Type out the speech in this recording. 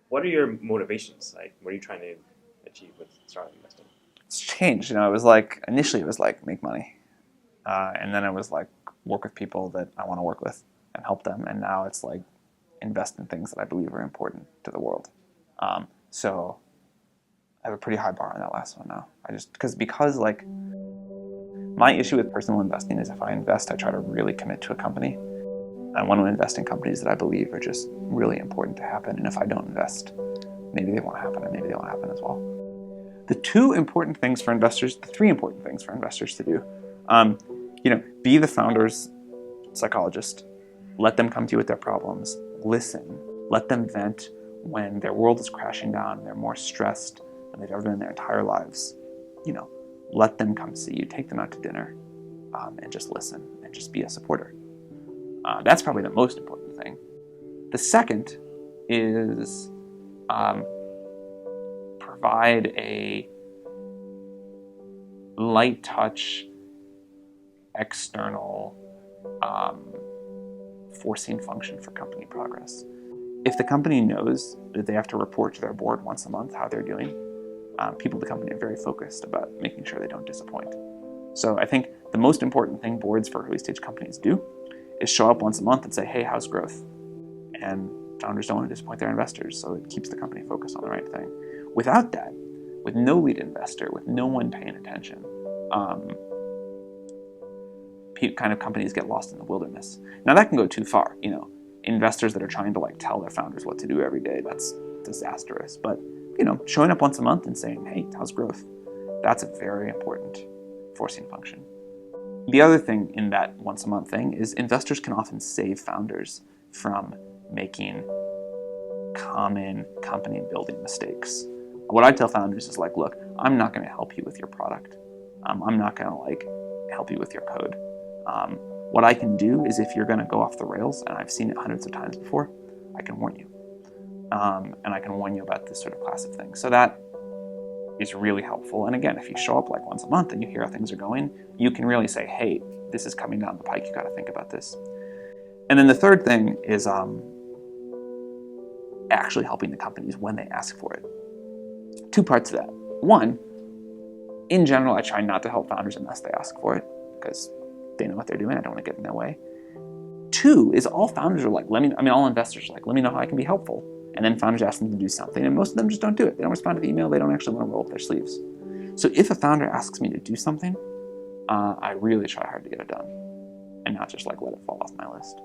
What are your motivations? Like, what are you trying to achieve with startup investing? It's changed. It was like initially it was like make money, and then it was like work with people that I want to work with and help them, and now it's like invest in things that I believe are important to the world. So I have a pretty high bar on that last one now. Because like my issue with personal investing is if I invest, I try to really commit to a company. I want to invest in companies that I believe are just really important to happen, and if I don't invest, maybe they won't happen, or maybe they won't happen as well. The three important things for investors to do, be the founder's psychologist. Let them come to you with their problems. Listen. Let them vent when their world is crashing down. They're more stressed than they've ever been in their entire lives. Let them come see you. Take them out to dinner, and just listen and just be a supporter. That's probably the most important thing. The second is provide a light touch, external forcing function for company progress. If the company knows that they have to report to their board once a month how they're doing, people at the company are very focused about making sure they don't disappoint. So I think the most important thing boards for early stage companies do is show up once a month and say, hey, how's growth? And founders don't want to disappoint their investors, so it keeps the company focused on the right thing. Without that, with no lead investor, with no one paying attention, kind of companies get lost in the wilderness. Now that can go too far. Investors that are trying to like tell their founders what to do every day, that's disastrous. But showing up once a month and saying, hey, how's growth? That's a very important forcing function. The other thing in that once a month thing is investors can often save founders from making common company building mistakes. What I tell founders is like, look, I'm not going to help you with your product. I'm not going to help you with your code. What I can do is if you're going to go off the rails, and I've seen it hundreds of times before, I can warn you. And I can warn you about this sort of class of things. So that is really helpful. And again, if you show up like once a month and you hear how things are going, you can really say, hey, this is coming down the pike. You got to think about this. And then the third thing is actually helping the companies when they ask for it. Two parts of that. One, in general, I try not to help founders unless they ask for it because they know what they're doing. I don't want to get in their way. Two is all founders are like, all investors are like, let me know how I can be helpful. And then founders ask them to do something, and most of them just don't do it. They don't respond to the email. They don't actually want to roll up their sleeves. So if a founder asks me to do something, I really try hard to get it done and not just like let it fall off my list.